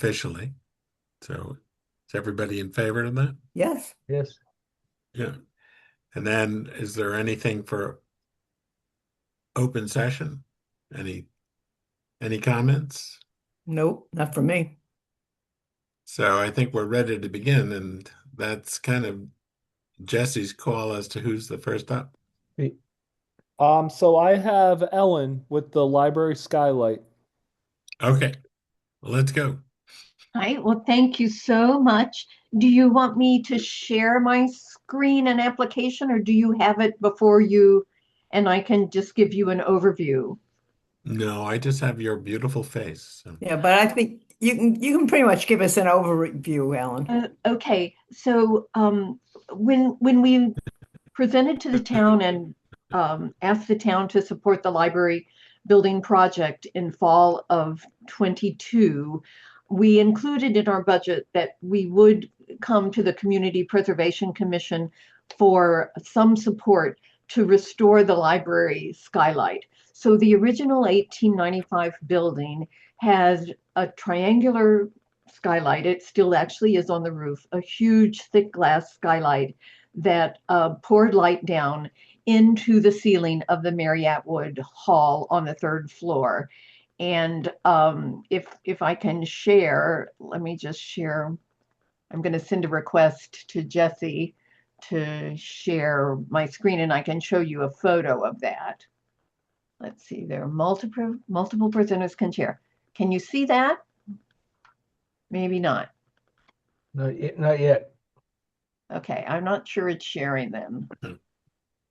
officially. So is everybody in favor of that? Yes. Yes. Yeah. And then is there anything for open session? Any any comments? Nope, not for me. So I think we're ready to begin, and that's kind of Jesse's call as to who's the first up. So I have Ellen with the library skylight. Okay, well, let's go. All right, well, thank you so much. Do you want me to share my screen and application, or do you have it before you and I can just give you an overview? No, I just have your beautiful face. So. Yeah, but I think you can pretty much give us an overview, Alan. Okay, so when we presented to the town and asked the town to support the library building project in fall of 22, we included in our budget that we would come to the Community Preservation Commission for some support to restore the library skylight. So the original 1895 building has a triangular skylight. It still actually is on the roof, a huge thick glass skylight that poured light down into the ceiling of the Mary Atwood Hall on the third floor. And if I can share, let me just share. I'm going to send a request to Jesse to share my screen, and I can show you a photo of that. Let's see, there are multiple presenters can share. Can you see that? Maybe not. Not yet. Not yet. Okay, I'm not sure it's sharing them.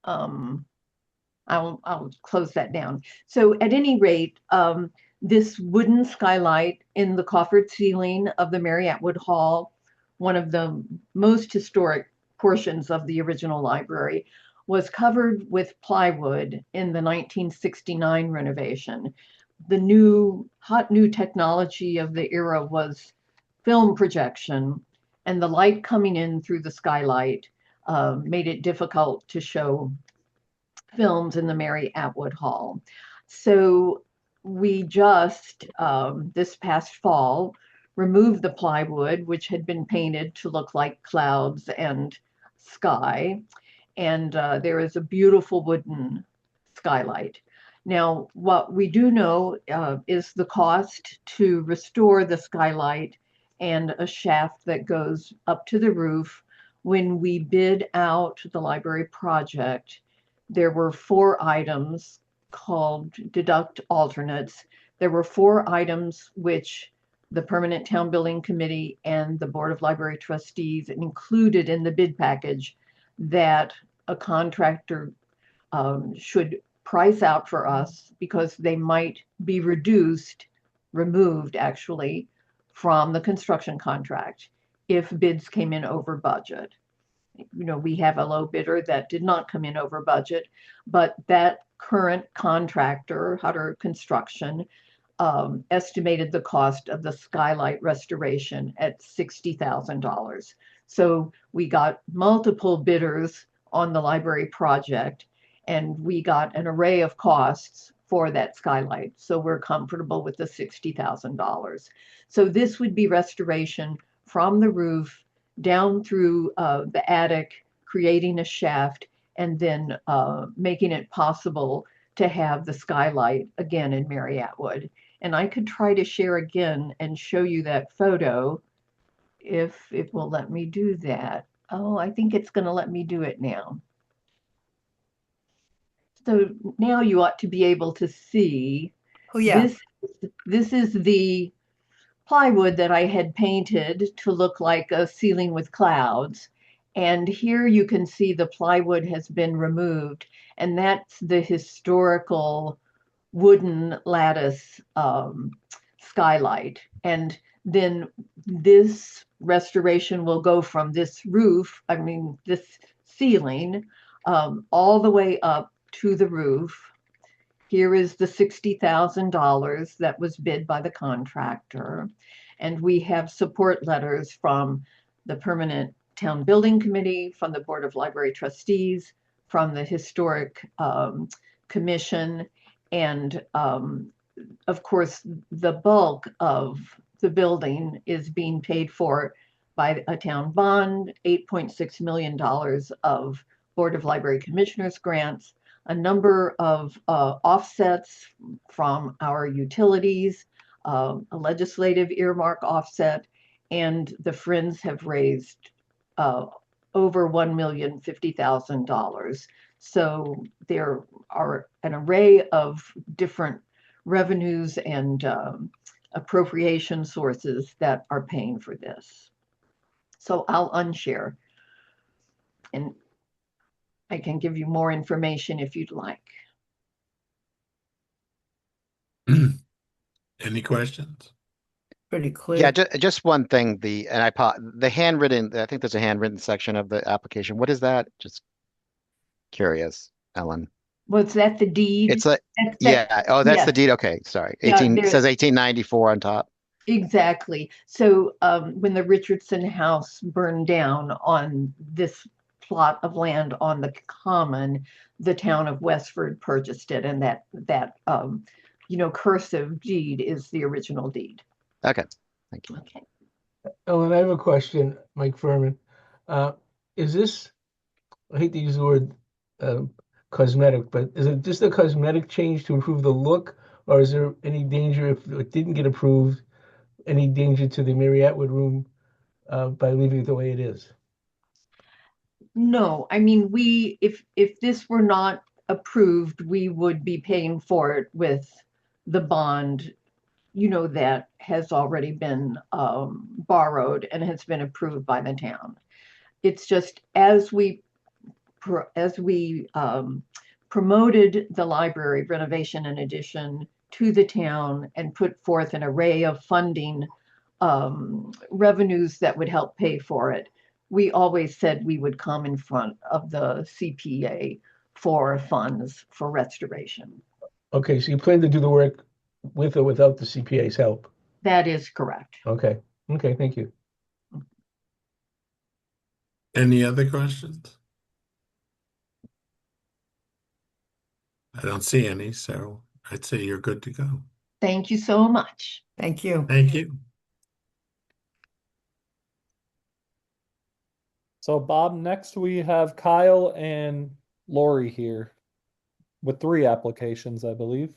Hmm. I'll close that down. So at any rate, this wooden skylight in the coffered ceiling of the Mary Atwood Hall, one of the most historic portions of the original library, was covered with plywood in the 1969 renovation. The hot new technology of the era was film projection, and the light coming in through the skylight made it difficult to show films in the Mary Atwood Hall. So we just, this past fall, removed the plywood, which had been painted to look like clouds and sky. And there is a beautiful wooden skylight. Now, what we do know is the cost to restore the skylight and a shaft that goes up to the roof. When we bid out the library project, there were 4 items called deduct alternates. There were 4 items which the Permanent Town Building Committee and the Board of Library Trustees included in the bid package that a contractor should price out for us because they might be removed actually, from the construction contract if bids came in over budget. We have a low bidder that did not come in over budget, but that current contractor, Hutter Construction, estimated the cost of the skylight restoration at $60,000. So we got multiple bidders on the library project, and we got an array of costs for that skylight. So we're comfortable with the $60,000. So this would be restoration from the roof down through the attic, creating a shaft, and then making it possible to have the skylight again in Mary Atwood. And I could try to share again and show you that photo if it will let me do that. Oh, I think it's going to let me do it now. So now you ought to be able to see Oh, yeah. this is the plywood that I had painted to look like a ceiling with clouds. And here you can see the plywood has been removed, and that's the historical wooden lattice skylight. And then this restoration will go from this roof, this ceiling, all the way up to the roof. Here is the $60,000 that was bid by the contractor. And we have support letters from the Permanent Town Building Committee, from the Board of Library Trustees, from the Historic Commission, and of course, the bulk of the building is being paid for by a town bond, $8.6 million of Board of Library Commissioners grants, a number of offsets from our utilities, a legislative earmark offset, and the Friends have raised over $1,050,000. So there are an array of different revenues and appropriation sources that are paying for this. So I'll unshare, and I can give you more information if you'd like. Any questions? Pretty Yeah, clear. just one thing. The handwritten. I think there's a handwritten section of the application. What is that? Just curious, Ellen. Was that the deed? It's like, yeah. Oh, that's the Yes. deed. Okay, sorry. Yeah, 18 says 1894 on top. exactly. So when the Richardson house burned down on this plot of land on the common, the town of Westford purchased it, and that cursive deed is the original deed. Okay, thank you. Okay. Ellen, I have a question, Mike Furman. Is this, I hate to use the word cosmetic, but is it just a cosmetic change to improve the look, or is there any danger if it didn't get approved, any danger to the Mary Atwood room by leaving it the way it is? No, I mean, if this were not approved, we would be paying for it with the bond, that has already been borrowed and has been approved by the town. It's just as we promoted the library renovation and addition to the town and put forth an array of funding revenues that would help pay for it, we always said we would come in front of the CPA for funds for restoration. Okay, so you plan to do the work with or without the CPA's help? That is correct. Okay, thank you. Any other questions? I don't see any, so I'd say you're good to go. Thank you so much. Thank you. Thank you. So Bob, next we have Kyle and Lori here with 3 applications, I believe.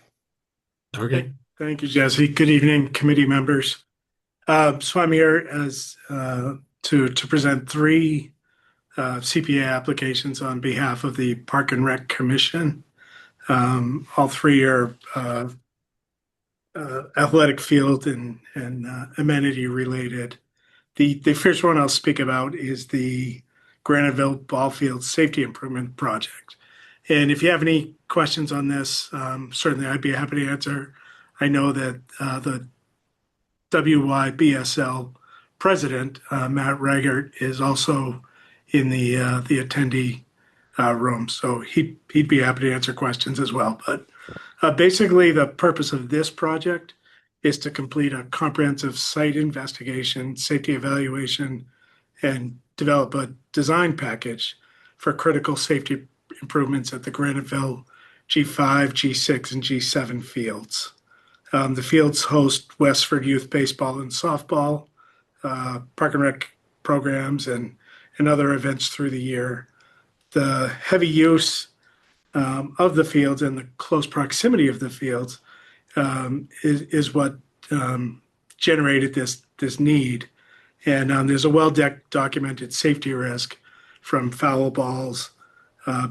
Okay. Thank you, Jesse. Good evening, committee members. So I'm here as to present 3 CPA applications on behalf of the Park and Rec Commission. All 3 are athletic field and amenity related. The first one I'll speak about is the Graniteville Ball Field Safety Improvement Project. And if you have any questions on this, certainly I'd be happy to answer. I know that the WYBSL president, Matt Raggart, is also in the attendee room, so he'd be happy to answer questions as well. But basically, the purpose of this project is to complete a comprehensive site investigation, safety evaluation, and develop a design package for critical safety improvements at the Graniteville G5, G6, and G7 fields. The fields host Westford youth baseball and softball, park and rec programs, and other events through the year. The heavy use of the fields and the close proximity of the fields is what generated this need. And there's a well-documented safety risk from foul balls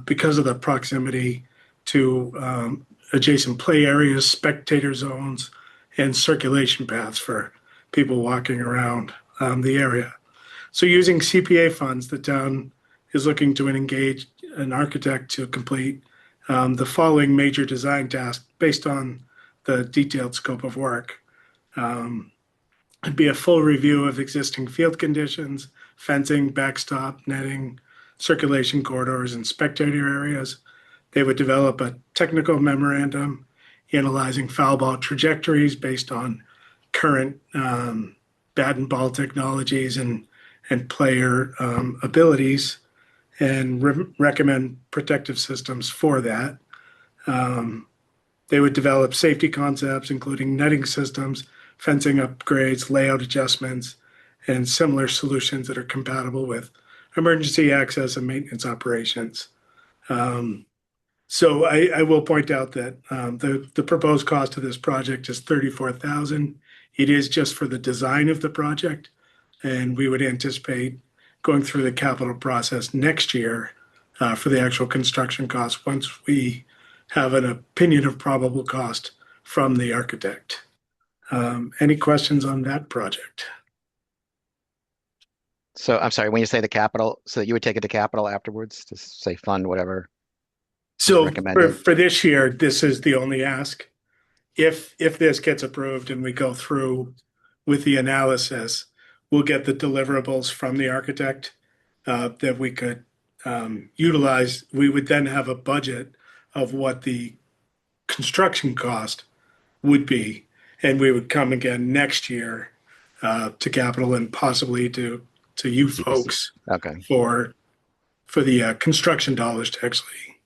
because of the proximity to adjacent play areas, spectator zones, and circulation paths for people walking around the area. So using CPA funds, the town is looking to engage an architect to complete the following major design tasks based on the detailed scope of work. It'd be a full review of existing field conditions, fencing, backstop, netting, circulation corridors, and spectator areas. They would develop a technical memorandum analyzing foul ball trajectories based on current bat and ball technologies and player abilities, and recommend protective systems for that. They would develop safety concepts, including netting systems fencing upgrades, layout adjustments, and similar solutions that are compatible with emergency access and maintenance operations. So I will point out that the proposed cost of this project is $34,000. It is just for the design of the project, and we would anticipate going through the capital process next year for the actual construction costs once we have an opinion of probable cost from the architect. Any questions on that project? So I'm sorry, when you say the capital, so you would take it to capital afterwards to say fund whatever is So recommended? for this year, this is the only ask. If this gets approved and we go through with the analysis, we'll get the deliverables from the architect that we could utilize. We would then have a budget of what the construction cost would be, and we would come again next year to capital and possibly to you folks Okay. for the construction dollars to actually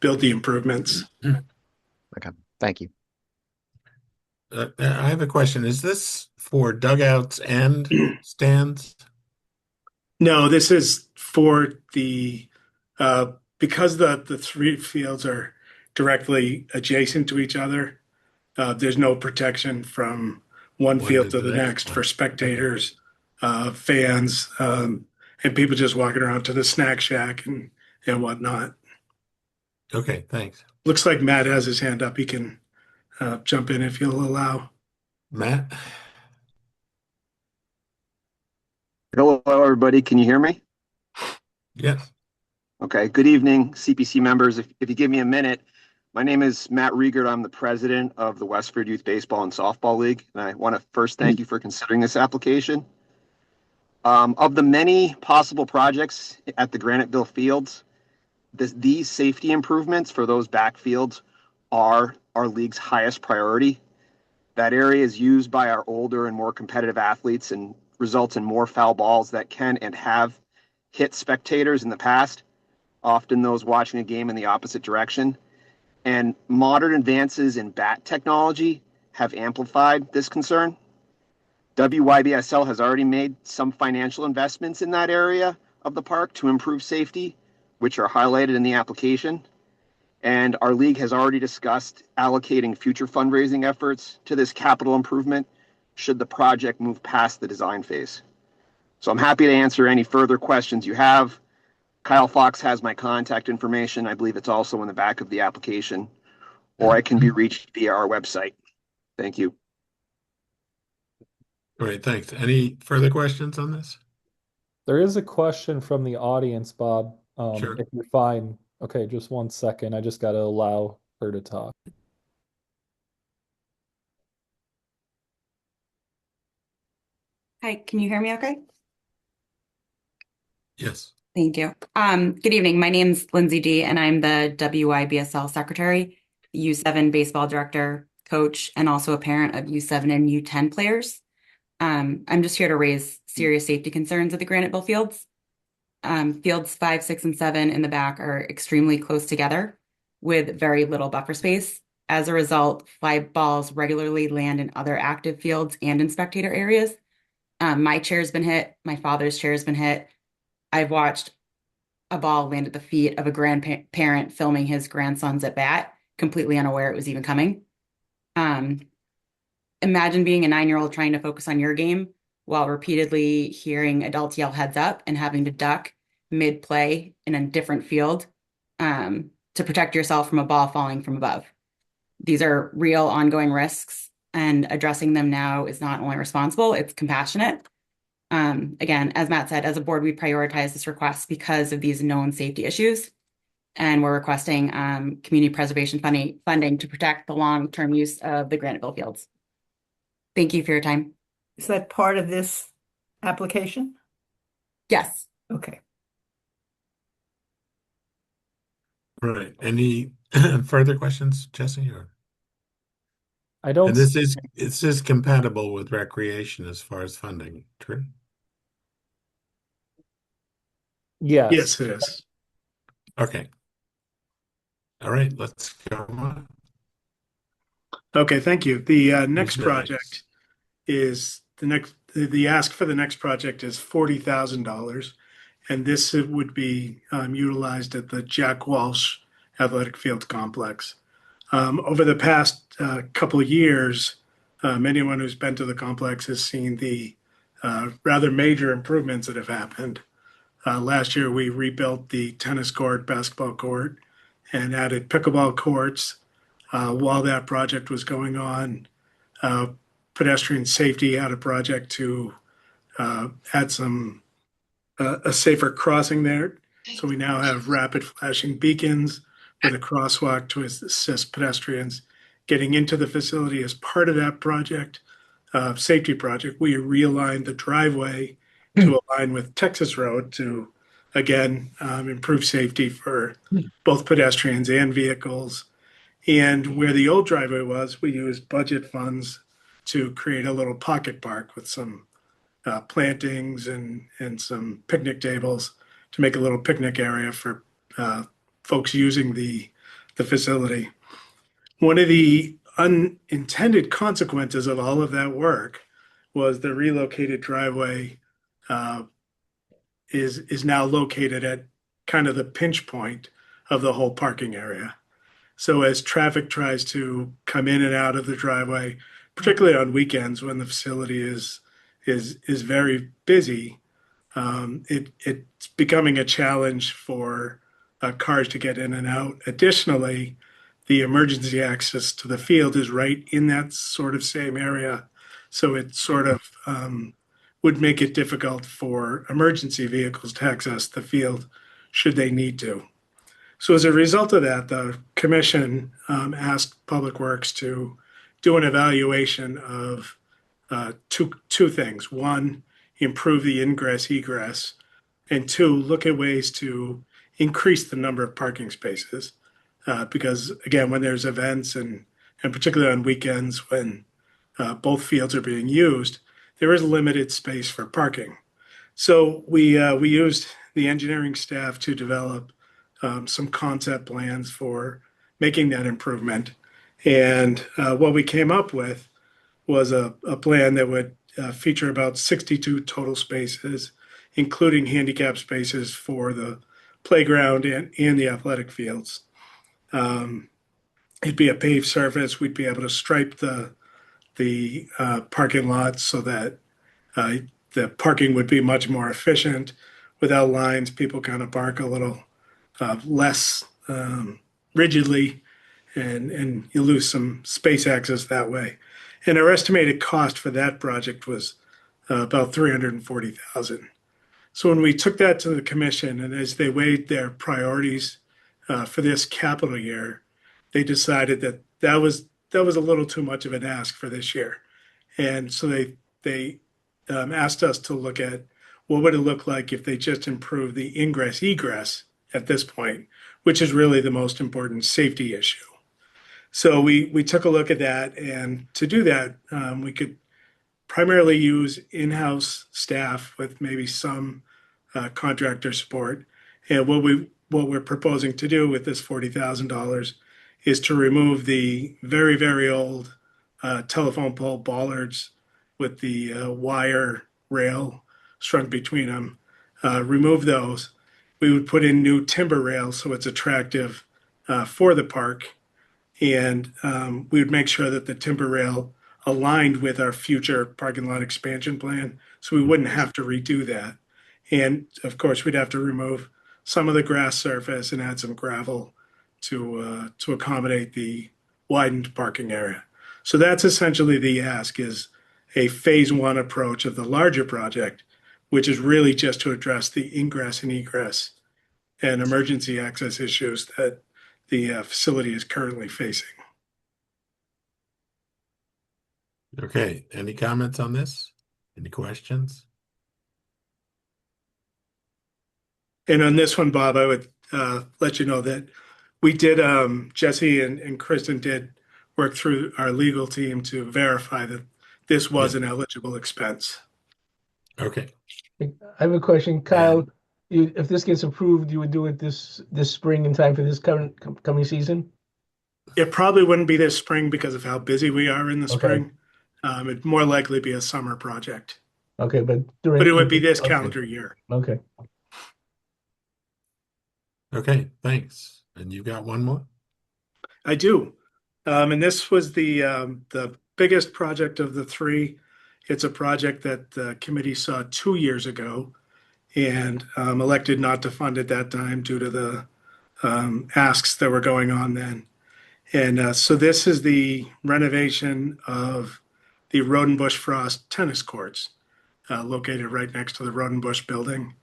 build the improvements. Okay. Thank you. I have a question. Is this for dugouts and stands? No, this is for the because the three fields are directly adjacent to each other. There's no protection from one One field to to the the next next one. for spectators, fans, and people just walking around to the snack shack and whatnot. Okay, thanks. Looks like Matt has his hand up. He can jump in if you'll allow. Matt? Hello, everybody. Can you hear me? Yes. Okay. Good evening, CPC members. If you give me a minute, my name is Matt Riegert. I'm the president of the Westford Youth Baseball and Softball League, and I want to first thank you for considering this application. Of the many possible projects at the Graniteville Fields, these safety improvements for those backfields are our league's highest priority. That area is used by our older and more competitive athletes and results in more foul balls that can and have hit spectators in the past, often those watching a game in the opposite direction. And modern advances in bat technology have amplified this concern. WYBSL has already made some financial investments in that area of the park to improve safety, which are highlighted in the application. And our league has already discussed allocating future fundraising efforts to this capital improvement should the project move past the design phase. So I'm happy to answer any further questions you have. Kyle Fox has my contact information. I believe it's also in the back of the application, or I can be reached via our website. Thank you. Great, thanks. Any further questions on this? There is a question from the audience, Bob. Sure. If you're fine. Okay, just 1 second. I just got to allow her to talk. Hi, can you hear me okay? Yes. Thank you. Good evening. My name's Lindsay D, and I'm the WIBSL secretary, U7 baseball director, coach, and also a parent of U7 and U10 players. I'm just here to raise serious safety concerns at the Graniteville Fields. Fields 5, 6, and 7 in the back are extremely close together with very little buffer space. As a result, fly balls regularly land in other active fields and in spectator areas. My chair's been hit. My father's chair's been hit. I've watched a ball land at the feet of a grandparent filming his grandson's at bat, completely unaware it was even coming. Imagine being a 9-year-old trying to focus on your game while repeatedly hearing adults yell heads up and having to duck mid-play in a different field to protect yourself from a ball falling from above. These are real ongoing risks, and addressing them now is not only responsible, it's compassionate. Again, as Matt said, as a board, we prioritize this request because of these known safety issues. And we're requesting community preservation funding to protect the long-term use of the Graniteville Fields. Thank you for your time. Is that part of this application? Yes. Okay. Right. Any further questions, Jesse? Or I don't. and this is compatible with recreation as far as funding, true? Yes. Yes, it is. Okay. All right, let's go on. Okay, thank you. The next Who's project is the ask for the next project is $40,000, and this would be utilized at the Jack Walsh Athletic Field Complex. Over the past couple of years, anyone who's been to the complex has seen the rather major improvements that have happened. Last year, we rebuilt the tennis court, basketball court, and added pickleball courts. While that project was going on, uh, pedestrian safety had a project to add a safer crossing there. So we now have rapid flashing beacons with a crosswalk to assist pedestrians getting into the facility. As part of that project, safety project, we realigned the driveway to align with Texas Road to, again, improve safety for both pedestrians and vehicles. And where the old driveway was, we used budget funds to create a little pocket park with some plantings and some picnic tables to make a little picnic area for folks using the facility. One of the unintended consequences of all of that work was the relocated driveway uh, is now located at kind of the pinch point of the whole parking area. So as traffic tries to come in and out of the driveway, particularly on weekends when the facility is very busy, it's becoming a challenge for cars to get in and out. Additionally, the emergency access to the field is right in that sort of same area, so it sort of would make it difficult for emergency vehicles to access the field should they need to. So as a result of that, the commission asked Public Works to do an evaluation of two things. One, improve the ingress egress, and two, look at ways to increase the number of parking spaces. Because again, when there's events and particularly on weekends when both fields are being used, there is limited space for parking. So we used the engineering staff to develop some concept plans for making that improvement. And what we came up with was a plan that would feature about 62 total spaces, including handicap spaces for the playground and the athletic fields. Um, It'd be a paved surface. We'd be able to stripe the parking lots so that uh, the parking would be much more efficient without lines. People kind of park a little less rigidly, and you lose some space access that way. And our estimated cost for that project was about 340,000. So when we took that to the commission, and as they weighed their priorities for this capital year, they decided that that was a little too much of an ask for this year, and so they asked us to look at what would it look like if they just improved the ingress egress at this point, which is really the most important safety issue. So we took a look at that, and to do that, we could primarily use in-house staff with maybe some contractor support. And what we're proposing to do with this $40,000 is to remove the very old telephone pole bollards with the wire rail strung between them. Remove those. We would put in new timber rails so it's attractive for the park, and we would make sure that the timber rail aligned with our future parking lot expansion plan, so we wouldn't have to redo that. And of course, we'd have to remove some of the grass surface and add some gravel to accommodate the widened parking area. So that's essentially the ask, is a phase one approach of the larger project, which is really just to address the ingress and egress and emergency access issues that the facility is currently facing. Okay, any comments on this? Any questions? And on this one, Bob, I would let you know that we did, Jesse and Kristen did work through our legal team to verify that this was an eligible expense. Okay. I have a question, Kyle. If this gets approved, you would do it this spring in time for this coming season? It probably wouldn't be this spring because of how busy we are in the Okay. spring. It'd more likely be a summer project, Okay, but but it would during, be this okay, calendar year. okay. Okay, thanks. And you got one more? I do. And this was the biggest project of the three. It's a project that the committee saw 2 years ago and elected not to fund at that time due to the asks that were going on then. And so this is the renovation of the Rodenbush Frost tennis courts, located right next to the Rodenbush building.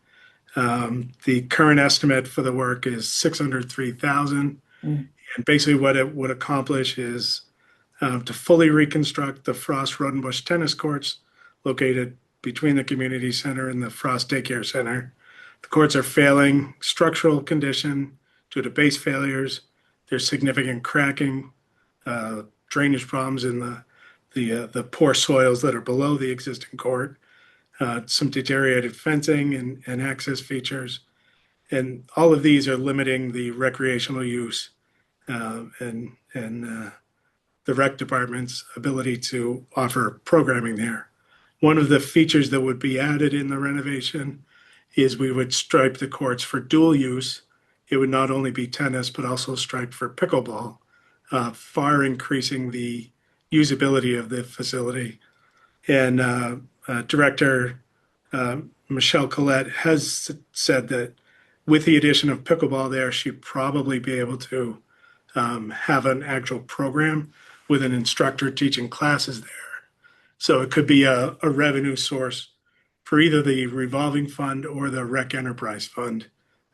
The current estimate for the work is 603,000. Mm. And basically, what it would accomplish is to fully reconstruct the Frost Rodenbush tennis courts located between the community center and the Frost Daycare Center. The courts are failing structural condition due to base failures. There's significant cracking, drainage problems in the poor soils that are below the existing court, some deteriorated fencing and access features. And all of these are limiting the recreational use and the rec department's ability to offer programming there. One of the features that would be added in the renovation is we would stripe the courts for dual use. It would not only be tennis, but also striped for pickleball, far increasing the usability of the facility. And Director Michelle Collette has said that with the addition of pickleball there, she'd probably be able to have an actual program with an instructor teaching classes there. So it could be a revenue source for either the revolving fund or the rec enterprise fund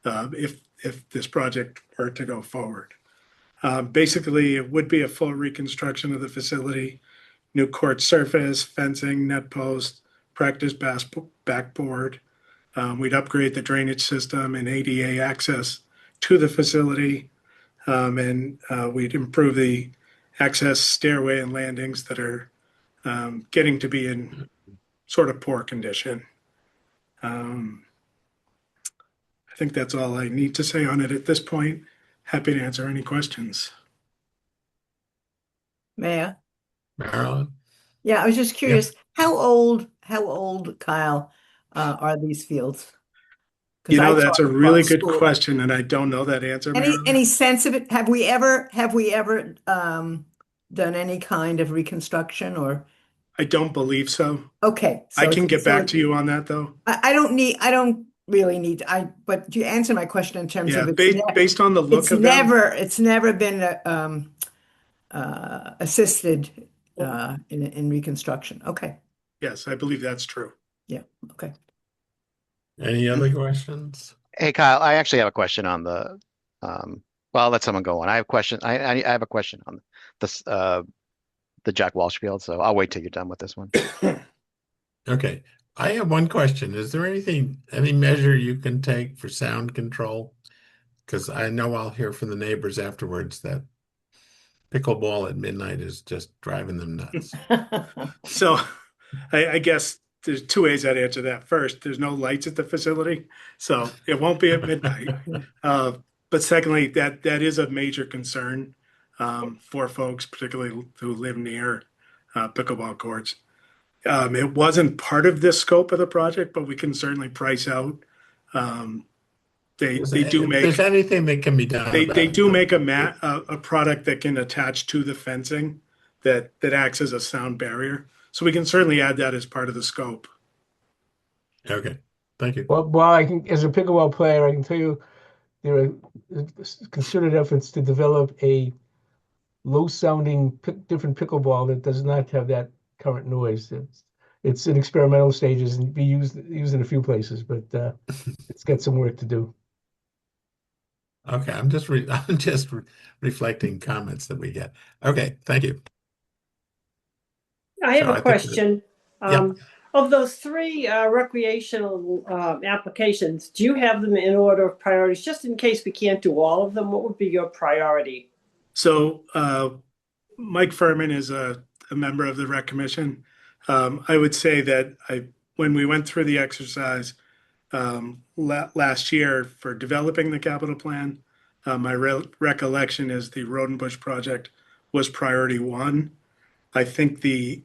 if this project were to go forward. Basically, it would be a full reconstruction of the facility, new court surface, fencing, net post, practice backboard. We'd upgrade the drainage system and ADA access to the facility, and we'd improve the access stairway and landings that are getting to be in sort of poor condition. I think that's all I need to say on it at this point. Happy to answer any questions. Mayor? Marilyn? Yeah, I was just Yeah. curious, how old, Kyle, are these fields? Because You I know, that's taught a football really in good school. question, and I don't know that answer, Marilyn. Any sense of it? Have we ever done any kind of reconstruction or I don't believe so. okay, I so can get back it, to you on that, though. I don't really need but you answer my question in terms Yeah, of based on the look of them. it's never been assisted in reconstruction. Okay. Yes, I believe that's true. Yeah. Okay. Any other questions? Hey, Kyle, I actually have a question on well, I'll let someone go on. I have a question. I have a question on this, the Jack Walsh field, so I'll wait till you're done with this one. Okay. I have one question. Is there any measure you can take for sound control? Because I know I'll hear from the neighbors afterwards that pickleball at midnight is just driving them nuts. So I guess there's two ways I'd answer that. First, there's no lights at the facility, so it won't be at midnight. But secondly, that is a major concern for folks, particularly who live near pickleball courts. It wasn't part of this scope of the project, but we can certainly price out. They If do there's make anything that can be done they about do it. make a product that can attach to the fencing that acts as a sound barrier. So we can certainly add that as part of the scope. Okay. Thank you. Well, I can, as a pickleball player, I can tell you there are concerted efforts to develop a low-sounding different pickleball that does not have that current noise. It's in experimental stages and be used in a few places, but it's got some work to do. Okay, I'm just reflecting comments that we get. Okay, thank you. I have So a I think question. Yeah. Of those three recreational applications, do you have them in order of priorities? Just in case we can't do all of them, what would be your priority? So Mike Furman is a member of the Rec Commission. I would say that when we went through the exercise last year for developing the capital plan, my recollection is the Rodenbush project was priority one. I think the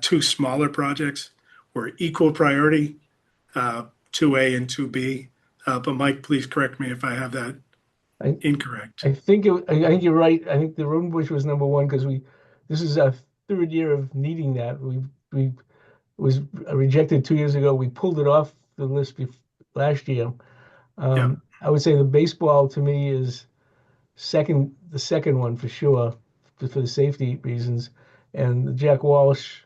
two smaller projects were equal priority, 2A and 2B. But Mike, please correct me if I have that I, incorrect. I think I think you're right. I think the road bush was number one because this is our third year of needing that. We was rejected 2 years ago. We pulled it off the list last year. Yeah. I would say the baseball to me is the second one for sure, for the safety reasons, and the Jack Walsh,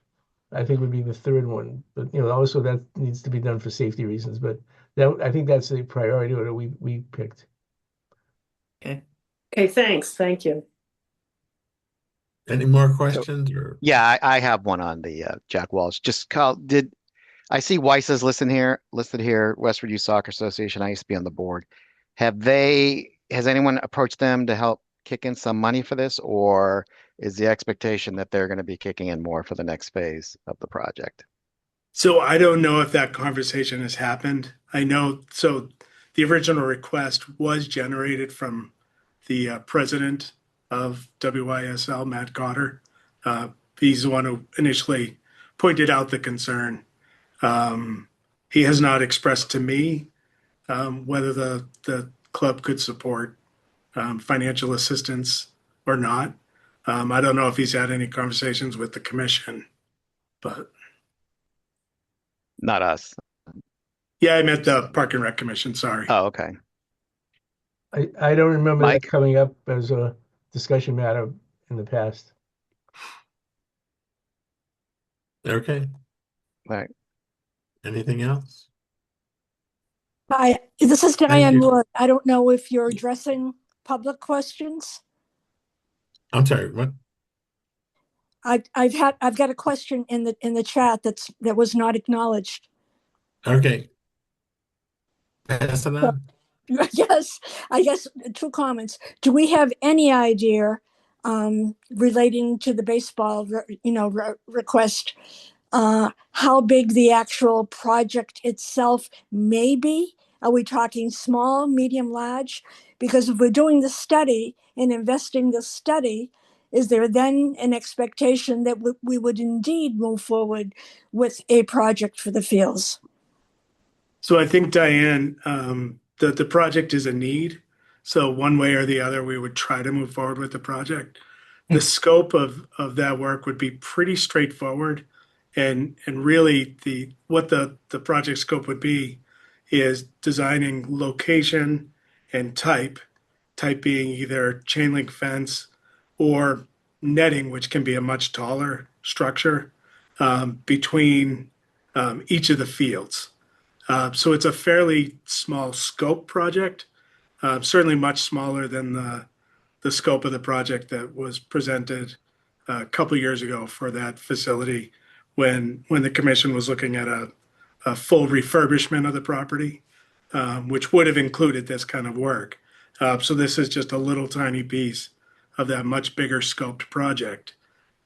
I think would be the third one. But also that needs to be done for safety reasons. But I think that's the priority order we picked. Okay. Okay, thanks. Thank you. Any more questions or? Yeah, I have one on the Jack Walsh. Just Kyle, did I see Weiss is listed here, Westford Youth Soccer Association. I used to be on the board. Has anyone approached them to help kick in some money for this, or is the expectation that they're going to be kicking in more for the next phase of the project? So I don't know if that conversation has happened. I know, so the original request was generated from the president of WYSL, Matt Cotter. He's the one who initially pointed out the concern. He has not expressed to me whether the club could support financial assistance or not. I don't know if he's had any conversations with the commission, but Not us. yeah, I meant the Park and Rec Commission. Sorry. Oh, okay. I don't remember that Mike? coming up as a discussion matter in the past. Okay. All right. Anything else? Hi, this is Thank Diane you. Wood. I don't know if you're addressing public questions. I'm sorry, what? I've got a question in the chat that was not acknowledged. Okay. Pass it on. Yes, I guess two comments. Do we have any idea relating to the baseball, request, how big the actual project itself may be? Are we talking small, medium, large? Because if we're doing the study and investing the study, is there then an expectation that we would indeed move forward with a project for the fields? So I think, Diane, that the project is a need. So one way or the other, we would try to move forward with the project. The scope of that work would be pretty straightforward. And really what the project scope would be is designing location and type being either chain link fence or netting, which can be a much taller structure between each of the fields. So it's a fairly small scope project, certainly much smaller than the scope of the project that was presented a couple of years ago for that facility when the commission was looking at a full refurbishment of the property, which would have included this kind of work. So this is just a little tiny piece of that much bigger scoped project.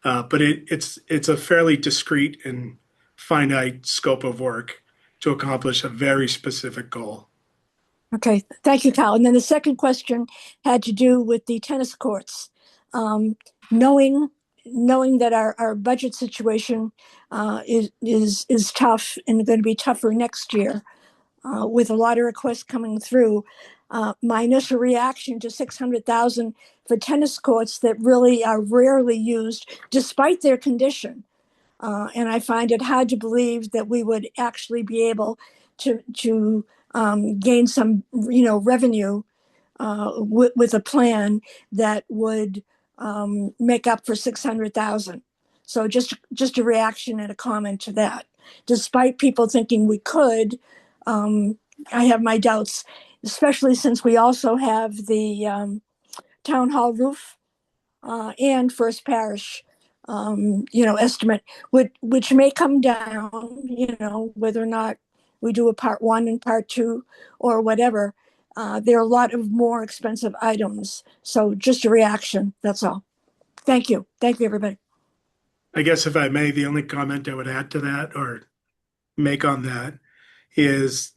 But it's a fairly discrete and finite scope of work to accomplish a very specific goal. Okay, thank you, Kyle. And then the second question had to do with the tennis courts. Knowing that our budget situation is tough and going to be tougher next year, with a lot of requests coming through, my initial reaction to 600,000 for tennis courts that really are rarely used, despite their condition. And I find it hard to believe that we would actually be able to gain some, revenue with a plan that would make up for 600,000. So just a reaction and a comment to that. Despite people thinking we could, I have my doubts, especially since we also have the town hall roof and First Parish, estimate, which may come down, whether or not we do a part one and part two or whatever. There are a lot of more expensive items. So just a reaction. That's all. Thank you. Thank you, everybody. I guess if I may, the only comment I would add to that or make on that is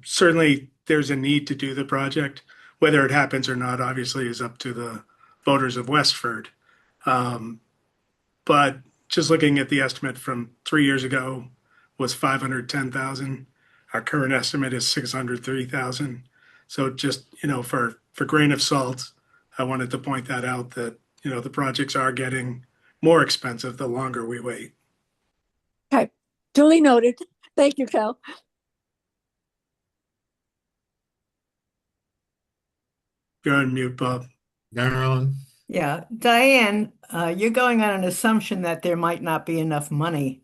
certainly there's a need to do the project. Whether it happens or not, obviously, is up to the voters of Westford. But just looking at the estimate from 3 years ago was 510,000. Our current estimate is 603,000. So just, for grain of salt, I wanted to point that out that, the projects are getting more expensive the longer we wait. Okay, duly noted. Thank you, Cal. You're on mute, Bob. Marilyn? Yeah, Diane, you're going on an assumption that there might not be enough money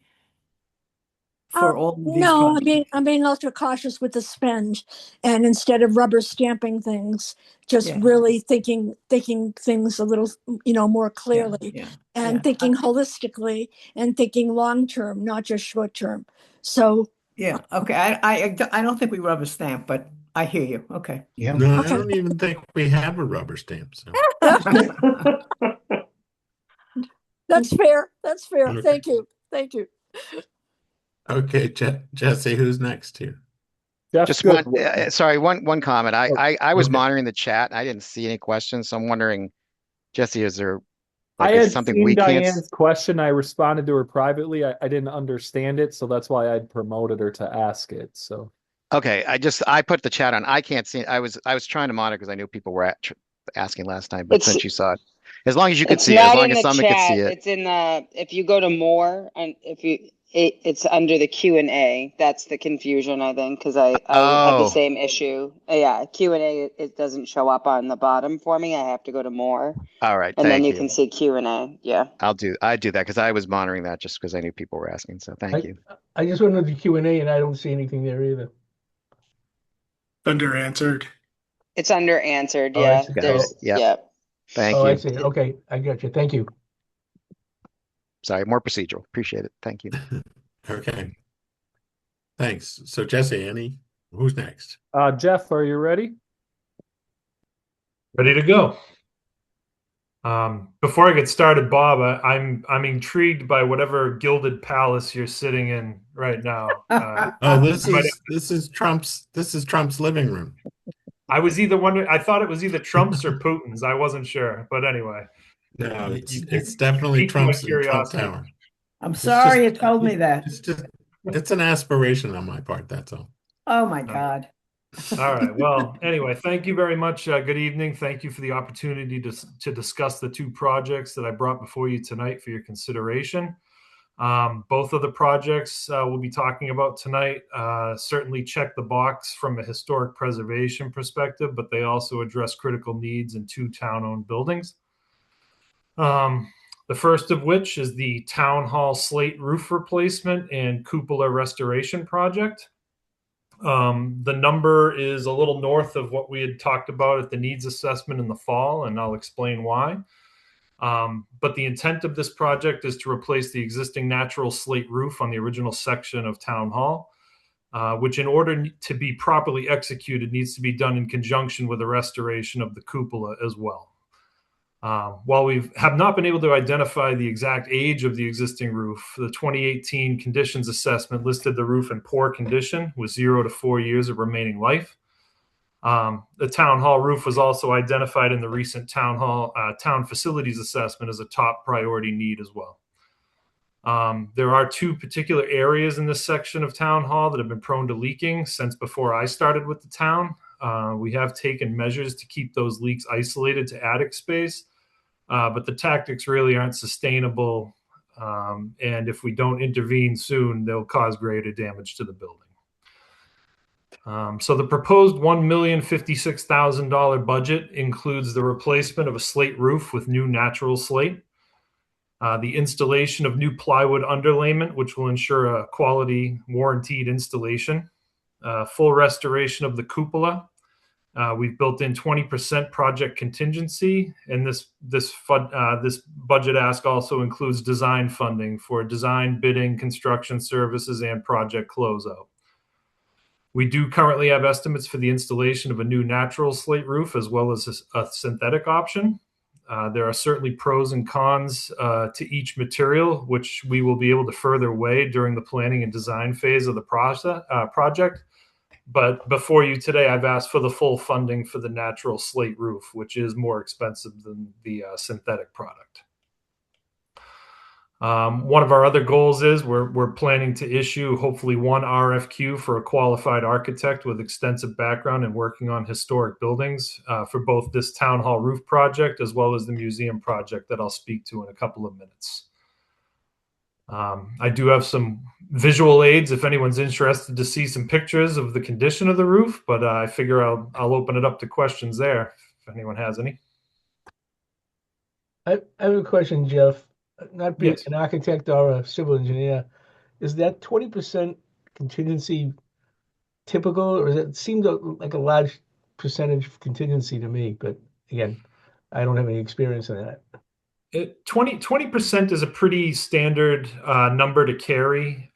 for all of these No, projects. I'm being ultra cautious with the spend, and instead of rubber stamping things, just Yeah. really thinking things a little, more clearly, Yeah, and yeah. thinking holistically and thinking long term, not just short term. So Yeah, okay. I don't think we rubber stamp, but I hear you. Okay. Yeah. No, I Okay. don't even think we have a rubber stamp. So That's fair. That's fair. Okay. Thank you. Thank you. Okay, Jesse, who's next here? Jeff Just Good. one comment. Oh, I was okay. monitoring the chat. I didn't see any questions, so I'm wondering, Jesse, is there I is had something seen we can't? Diane's question. I responded to her privately. I didn't understand it, so that's why I'd promoted her to ask it. So Okay, I put the chat on. I can't see it. I was trying to monitor because I knew people were asking last time, but It's since you saw it, as long as you could it's see it, as not long in as the someone could see chat. it. It's in the if you go to more and it's under the Q&A. That's the confusion, I think, because I had the Oh, same issue. Yeah, Q&A, it doesn't show up on the bottom for me. I have to go to more, all right. and then Thank you you. can see Q&A. Yeah. I do that because I was monitoring that just because I knew people were asking. So thank you. I just went to the Q&A and I don't see anything there either. Under answered. It's under answered. Oh, I Yeah. see. Got it. Yep. Yeah. Thank Oh, I you. see. Okay, I got you. Thank you. Sorry, more procedural. Appreciate it. Thank you. Okay. Thanks. So Jesse, who's next? Jeff, are you ready? Ready to go. Before I get started, Bob, I'm intrigued by whatever gilded palace you're sitting in right now. Oh, this is Trump's living room. I was either wondering. I thought it was either Trump's or Putin's. I wasn't sure, but anyway, No, you it's definitely piqued my Trump's in Trump curiosity. Tower. I'm It's sorry you just told me that. it's an aspiration on my part, that's all. Oh my God. All right. Well, anyway, thank you very much. Good evening. Thank you for the opportunity to discuss the two projects that I brought before you tonight for your consideration. Both of the projects we'll be talking about tonight certainly check the box from a historic preservation perspective, but they also address critical needs in two town-owned buildings. The first of which is the Town Hall slate roof replacement and cupola restoration project. The number is a little north of what we had talked about at the needs assessment in the fall, and I'll explain why. But the intent of this project is to replace the existing natural slate roof on the original section of Town Hall, which in order to be properly executed needs to be done in conjunction with the restoration of the cupola as well. While we have not been able to identify the exact age of the existing roof, the 2018 conditions assessment listed the roof in poor condition with 0 to 4 years of remaining life. The town hall roof was also identified in the recent town facilities assessment as a top priority need as well. There are two particular areas in this section of town hall that have been prone to leaking since before I started with the town. We have taken measures to keep those leaks isolated to attic space, but the tactics really aren't sustainable. And if we don't intervene soon, they'll cause greater damage to the building. So the proposed $1,056,000 budget includes the replacement of a slate roof with new natural slate, the installation of new plywood underlayment, which will ensure a quality warranted installation, full restoration of the cupola. We've built in 20% project contingency, and this budget ask also includes design funding for design, bidding, construction services, and project closeout. We do currently have estimates for the installation of a new natural slate roof as well as a synthetic option. There are certainly pros and cons to each material, which we will be able to further weigh during the planning and design phase of the project. But before you today, I've asked for the full funding for the natural slate roof, which is more expensive than the synthetic product. One of our other goals is we're planning to issue hopefully one RFQ for a qualified architect with extensive background in working on historic buildings for both this town hall roof project as well as the museum project that I'll speak to in a couple of minutes. I do have some visual aids if anyone's interested to see some pictures of the condition of the roof, but I figure I'll open it up to questions there if anyone has any. I have a question, Jeff. Not being Yes. an architect or a civil engineer, is that 20% contingency typical, or does it seem like a large percentage of contingency to me? But again, I don't have any experience in that. 20% is a pretty standard number to carry.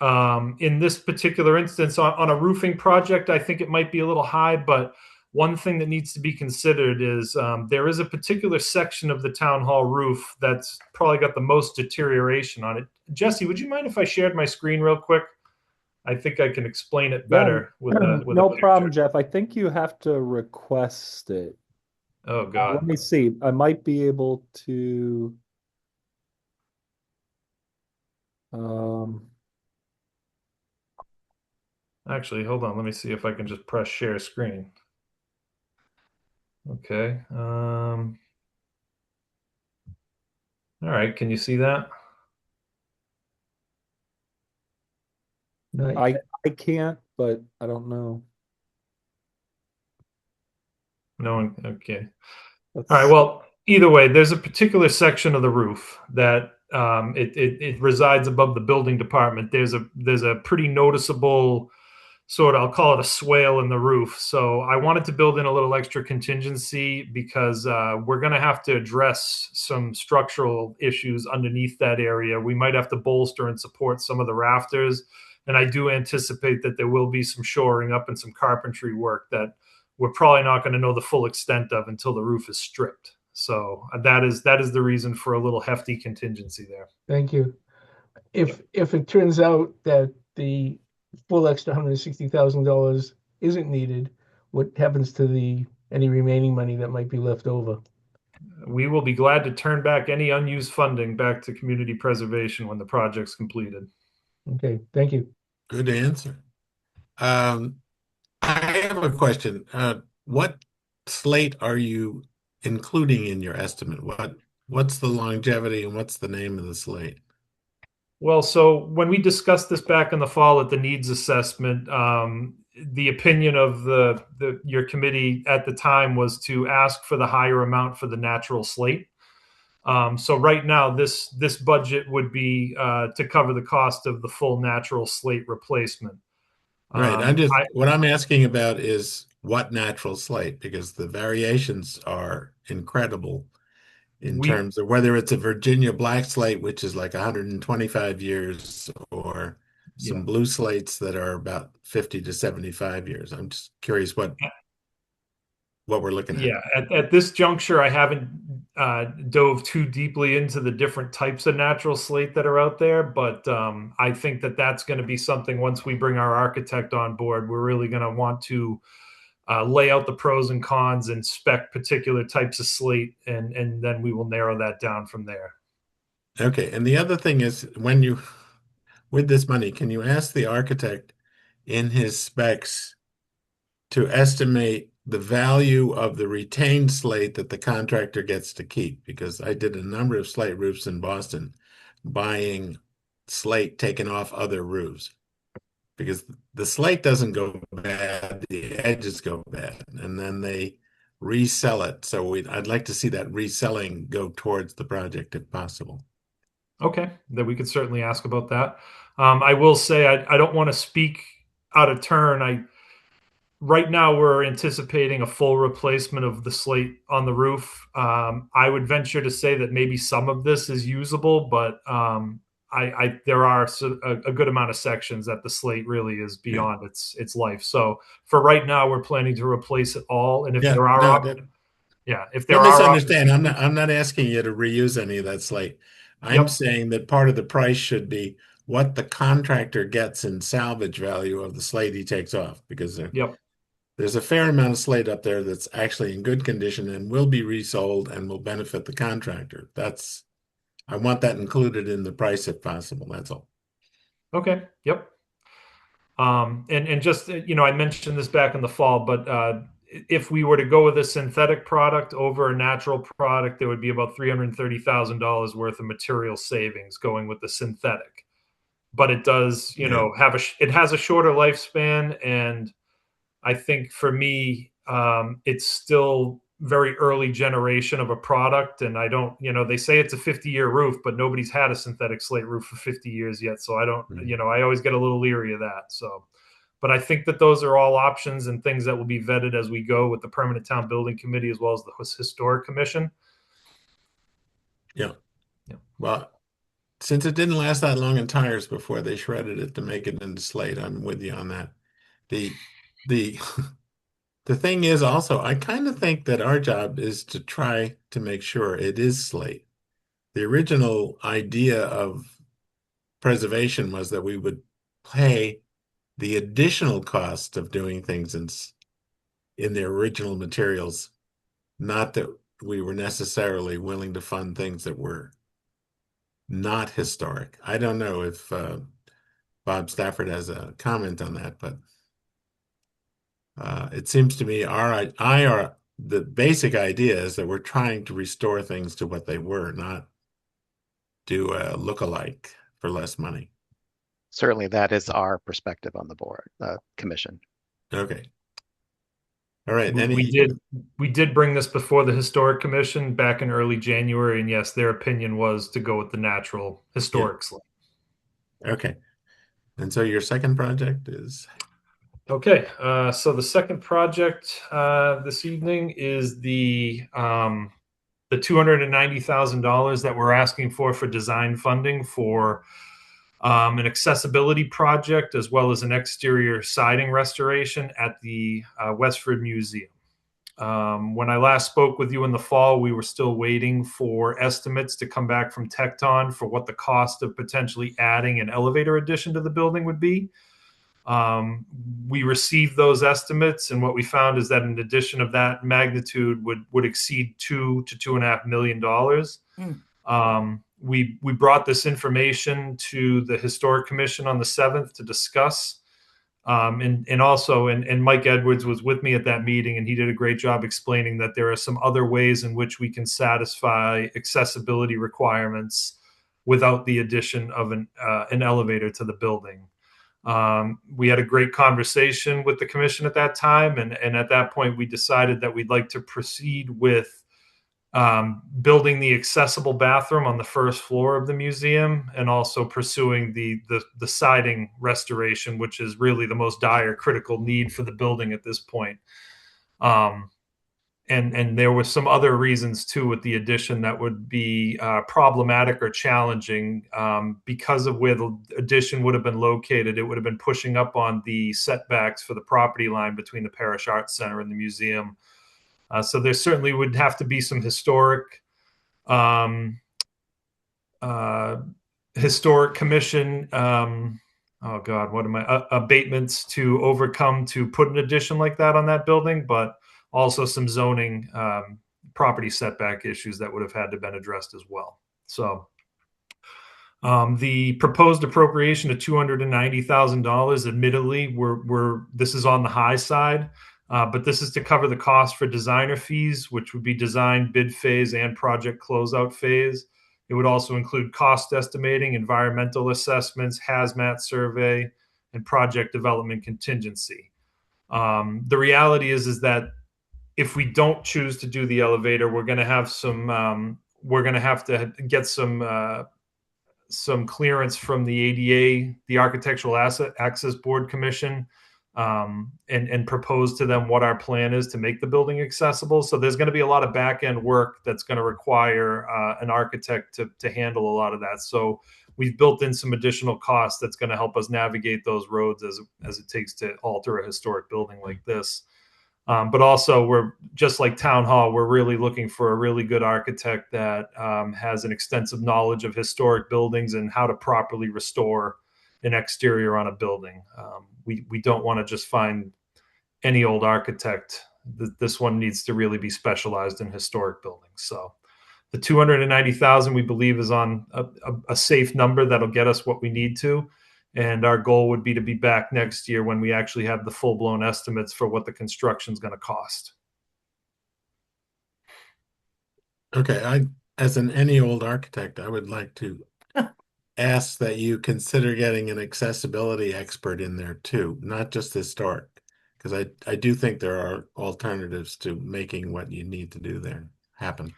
In this particular instance, on a roofing project, I think it might be a little high, but one thing that needs to be considered is there is a particular section of the town hall roof that's probably got the most deterioration on it. Jesse, would you mind if I shared my screen real quick? I think I can explain it Yeah, better with a no picture. problem, Jeff. I think you have to request it. Oh, Let God. me see. I might be able to. Actually, hold on. Let me see if I can just press share screen. Okay. All right. Can you see that? I can't, but I don't know. No one. Okay. Let's All right. Well, either way, there's a particular section of the roof that it resides above the building department. There's a pretty noticeable sort of, I'll call it a swale in the roof. So I wanted to build in a little extra contingency because we're going to have to address some structural issues underneath that area. We might have to bolster and support some of the rafters. And I do anticipate that there will be some shoring up and some carpentry work that we're probably not going to know the full extent of until the roof is stripped. So that is the reason for a little hefty contingency there. Thank you. If it turns out that the full extra $160,000 isn't needed, what happens to any remaining money that might be left over? We will be glad to turn back any unused funding back to community preservation when the project's completed. Okay, thank you. Good answer. I have a question. What slate are you including in your estimate? What's the longevity and what's the name of the slate? Well, so when we discussed this back in the fall at the needs assessment, the opinion of your committee at the time was to ask for the higher amount for the natural slate. So right now, this budget would be to cover the cost of the full natural slate replacement. Right. What I'm asking about is what natural slate, because the variations are incredible in terms of whether it's a Virginia black slate, which is like 125 years, or some blue slates that are about 50 to 75 years. I'm just curious what we're looking at. Yeah, at this juncture, I haven't dove too deeply into the different types of natural slate that are out there, but I think that that's going to be something once we bring our architect on board, we're really going to want to lay out the pros and cons and spec particular types of slate, and then we will narrow that down from there. Okay, and the other thing is with this money, can you ask the architect in his specs to estimate the value of the retained slate that the contractor gets to keep? Because I did a number of slate roofs in Boston, buying slate taken off other roofs. Because the slate doesn't go bad, the edges go bad, and then they resell it. So I'd like to see that reselling go towards the project if possible. Okay, then we could certainly ask about that. I will say I don't want to speak out of turn. Right now we're anticipating a full replacement of the slate on the roof. I would venture to say that maybe some of this is usable, but there are a good amount of sections that the slate really is beyond its life. So for right now, we're planning to replace it all. And if there are, if there don't are, misunderstand. I'm not asking you to reuse any of that slate. I'm saying that part of the price should be what the contractor gets in salvage value of the slate he takes off, because there's a fair amount of slate up there that's actually in good condition and will be resold and will benefit the contractor. I want that included in the price if possible. That's all. Okay. Yep. And just, I mentioned this back in the fall, but if we were to go with a synthetic product over a natural product, there would be about $330,000 worth of material savings going with the synthetic. But it does, it has a shorter lifespan, and I think for me, it's still very early generation of a product. And I don't, they say it's a 50-year roof, but nobody's had a synthetic slate roof for 50 years yet. So I don't, I always get a little leery of that. So, but I think that those are all options and things that will be vetted as we go with the Permanent Town Building Committee as well as the Historic Commission. Yeah. Well, since it didn't last that long in tires before they shredded it to make it into slate, I'm with you on that. The the thing is also, I kind of think that our job is to try to make sure it is slate. The original idea of preservation was that we would pay the additional cost of doing things in their original materials, not that we were necessarily willing to fund things that were not historic. I don't know if Bob Stafford has a comment on that, but it seems to me the basic idea is that we're trying to restore things to what they were, not do a look-alike for less money. Certainly, that is our perspective on the board, commission. Okay. All right. We did bring this before the Historic Commission back in early January, and yes, their opinion was to go with the natural historic slate. Okay. And so your second project is? Okay. So the second project this evening is the $290,000 that we're asking for design funding for an accessibility project as well as an exterior siding restoration at the Westford Museum. When I last spoke with you in the fall, we were still waiting for estimates to come back from Tecton for what the cost of potentially adding an elevator addition to the building would be. We received those estimates, and what we found is that an addition of that magnitude would exceed $2 to $2.5 million. We brought this information to the Historic Commission on the 7th to discuss. And also Mike Edwards was with me at that meeting, and he did a great job explaining that there are some other ways in which we can satisfy accessibility requirements without the addition of an elevator to the building. We had a great conversation with the commission at that time, and at that point we decided that we'd like to proceed with building the accessible bathroom on the first floor of the museum, and also pursuing the siding restoration, which is really the most dire critical need for the building at this point. And there were some other reasons too with the addition that would be problematic or challenging because of where the addition would have been located. It would have been pushing up on the setbacks for the property line between the Parish Arts Center and the museum. So there certainly would have to be some historic commission abatements to overcome to put an addition like that on that building, but also some zoning property setback issues that would have had to been addressed as well. So the proposed appropriation of $290,000, admittedly, this is on the high side, but this is to cover the cost for designer fees, which would be design bid phase and project closeout phase. It would also include cost estimating, environmental assessments, hazmat survey, and project development contingency. The reality is that if we don't choose to do the elevator, we're going to have to get some clearance from the ADA, the Architectural Access Board Commission, and propose to them what our plan is to make the building accessible. So there's going to be a lot of back end work that's going to require an architect to handle a lot of that. So we've built in some additional costs that's going to help us navigate those roads as it takes to alter a historic building like this. But also, we're just like Town Hall, we're really looking for a really good architect that has an extensive knowledge of historic buildings and how to properly restore an exterior on a building. We don't want to just find any old architect. This one needs to really be specialized in historic buildings. So The 290,000 we believe is on a safe number that'll get us what we need to. And our goal would be to be back next year when we actually have the full blown estimates for what the construction is going to cost. Okay, as any old architect, I would like to ask that you consider getting an accessibility expert in there too, not just historic, because I do think there are alternatives to making what you need to do there happen.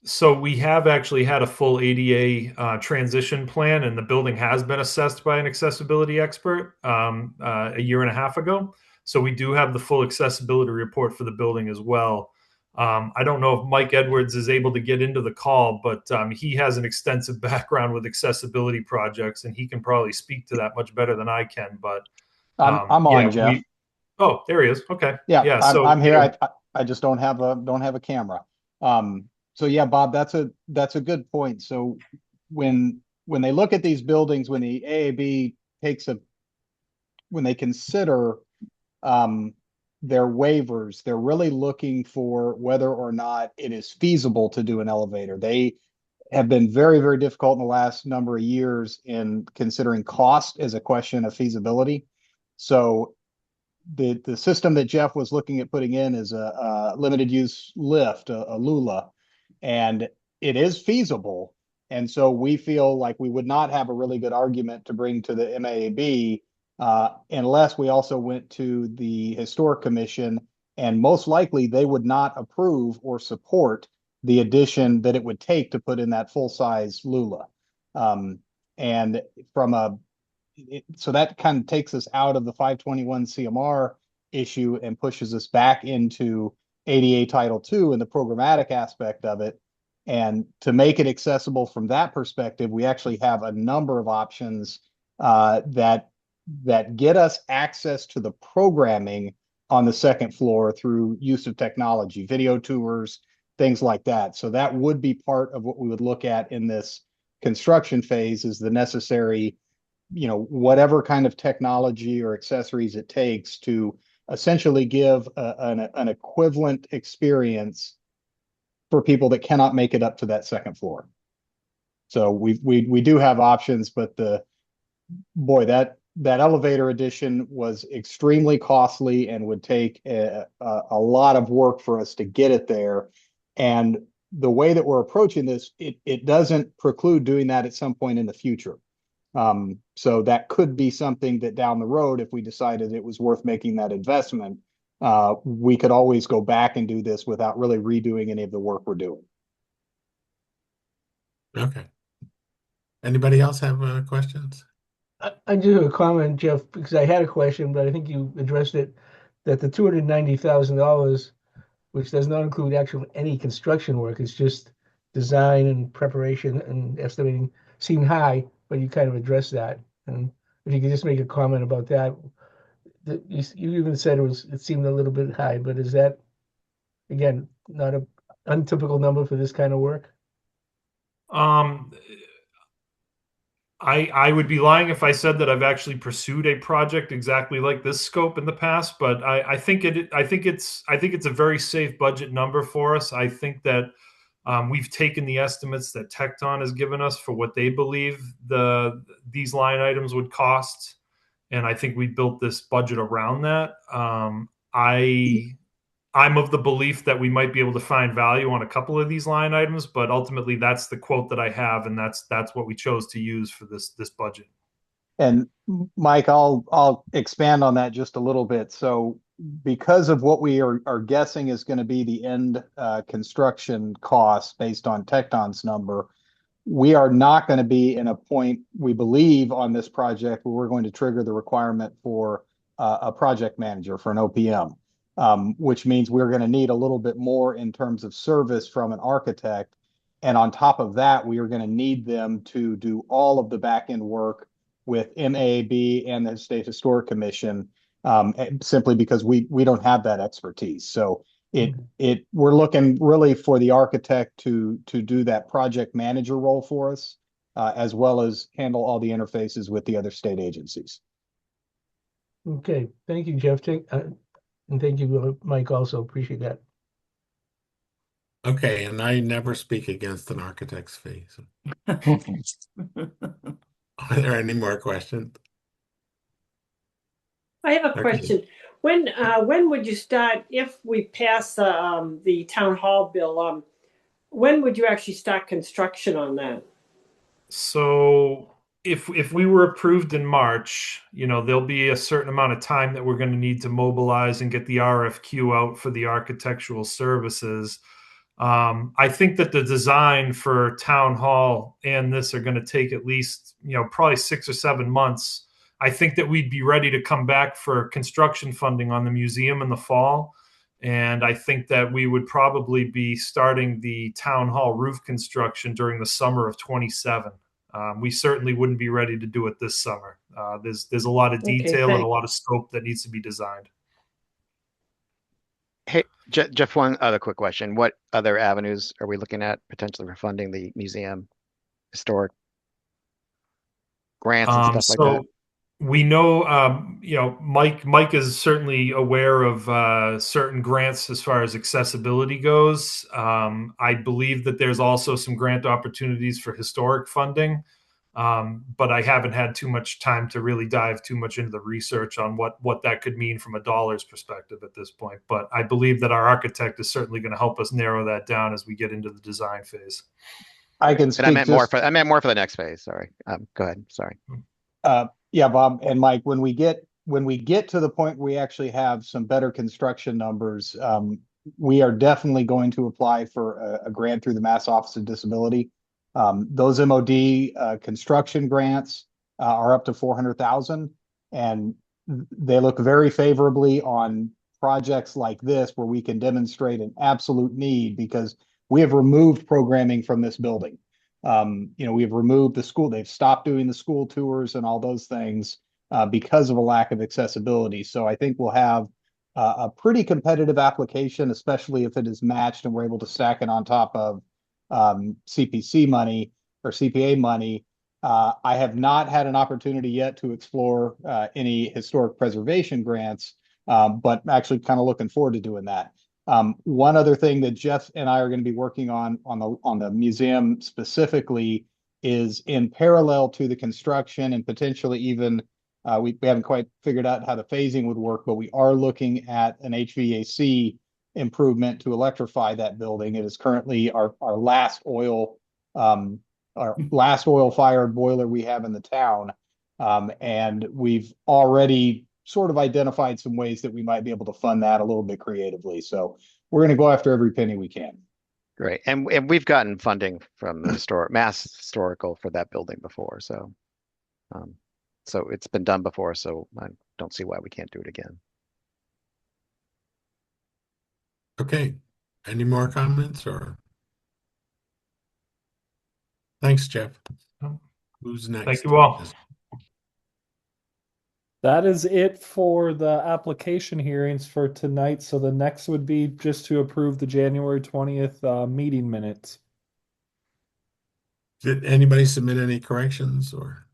So we have actually had a full ADA transition plan, and the building has been assessed by an accessibility expert a year and a half ago. So we do have the full accessibility report for the building as well. I don't know if Mike Edwards is able to get into the call, but he has an extensive background with accessibility projects, and he can probably speak to that much better than I can. But I'm on, Jeff. Oh, there he is. Okay. Yeah, So I'm here. I just don't have a camera. So yeah, Bob, that's a good point. So when they look at these buildings, when the AAB when they consider their waivers, they're really looking for whether or not it is feasible to do an elevator. They have been very, very difficult in the last number of years in considering cost as a question of feasibility. So the system that Jeff was looking at putting in is a limited use lift, a Lula, and it is feasible. And so we feel like we would not have a really good argument to bring to the MAAB unless we also went to the Historic Commission, and most likely they would not approve or support the addition that it would take to put in that full-size Lula. And so that kind of takes us out of the 521 CMR issue and pushes us back into ADA Title II and the programmatic aspect of it. And to make it accessible from that perspective, we actually have a number of options that get us access to the programming on the second floor through use of technology, video tours, things like that. So that would be part of what we would look at in this construction phase, is the necessary, whatever kind of technology or accessories it takes to essentially give an equivalent experience for people that cannot make it up to that second floor. So we do have options, but that elevator addition was extremely costly and would take a lot of work for us to get it there. And the way that we're approaching this, it doesn't preclude doing that at some point in the future. So that could be something that down the road, if we decided it was worth making that investment, we could always go back and do this without really redoing any of the work we're doing. Okay. Anybody else have questions? I do have a comment, Jeff, because I had a question, but I think you addressed it, that the $290,000, which does not include actual any construction work, it's just design and preparation and estimating, seemed high, but you kind of addressed that. And if you could just make a comment about that. You even said it seemed a little bit high, but is that, again, not an untypical number for this kind of work? I would be lying if I said that I've actually pursued a project exactly like this scope in the past, but I think it's a very safe budget number for us. I think that we've taken the estimates that Tecton has given us for what they believe these line items would cost, and I think we built this budget around that. I'm of the belief that we might be able to find value on a couple of these line items, but ultimately that's the quote that I have, and that's what we chose to use for this budget. And Mike, I'll expand on that just a little bit. So because of what we are guessing is going to be the end construction cost based on Tecton's number, we are not going to be in a point, we believe, on this project where we're going to trigger the requirement for a project manager, for an OPM. Which means we're going to need a little bit more in terms of service from an architect. And on top of that, we are going to need them to do all of the back end work with MAAB and the State Historic Commission, simply because we don't have that expertise. So we're looking really for the architect to do that project manager role for us, as well as handle all the interfaces with the other state agencies. Okay, thank you, Jeff. And thank you, Mike, also. Appreciate that. Okay, and I never speak against an architect's fee. So. Are there any more questions? I have a Okay. question. When would you start, if we pass the town hall bill, when would you actually start construction on that? So if we were approved in March, there'll be a certain amount of time that we're going to need to mobilize and get the RFQ out for the architectural services. I think that the design for town hall and this are going to take at least, probably 6 or 7 months. I think that we'd be ready to come back for construction funding on the museum in the fall. And I think that we would probably be starting the town hall roof construction during the summer of 27. We certainly wouldn't be ready to do it this summer. There's a lot of detail and a lot of scope that needs to be designed. Hey, Jeff, one other quick question. What other avenues are we looking at potentially for funding the museum, historic grants and stuff like that? We know, Mike is certainly aware of certain grants as far as accessibility goes. I believe that there's also some grant opportunities for historic funding, but I haven't had too much time to really dive too much into the research on what that could mean from a dollars perspective at this point. But I believe that our architect is certainly going to help us narrow that down as we get into the design phase. I can speak. And I meant more for the next phase. Sorry. Go ahead. Sorry. Yeah, Bob and Mike, when we get to the point where we actually have some better construction numbers, we are definitely going to apply for a grant through the Mass Office of Disability. Those MOD construction grants are up to 400,000, and they look very favorably on projects like this where we can demonstrate an absolute need because we have removed programming from this building. We've removed the school. They've stopped doing the school tours and all those things because of a lack of accessibility. So I think we'll have a pretty competitive application, especially if it is matched and we're able to stack it on top of CPC money or CPA money. I have not had an opportunity yet to explore any historic preservation grants, but actually kind of looking forward to doing that. One other thing that Jeff and I are going to be working on the museum specifically is in parallel to the construction and potentially even we haven't quite figured out how the phasing would work, but we are looking at an HVAC improvement to electrify that building. It is currently our last oil fired boiler we have in the town, and we've already sort of identified some ways that we might be able to fund that a little bit creatively. So we're going to go after every penny we can. Great. And we've gotten funding from the Mass Historical for that building before. So it's been done before. So I don't see why we can't do it again. Okay. Any more comments or? Thanks, Jeff. Who's next? Thank you all. That is it for the application hearings for tonight. So the next would be just to approve the January 20th meeting minutes. Did anybody submit any corrections or?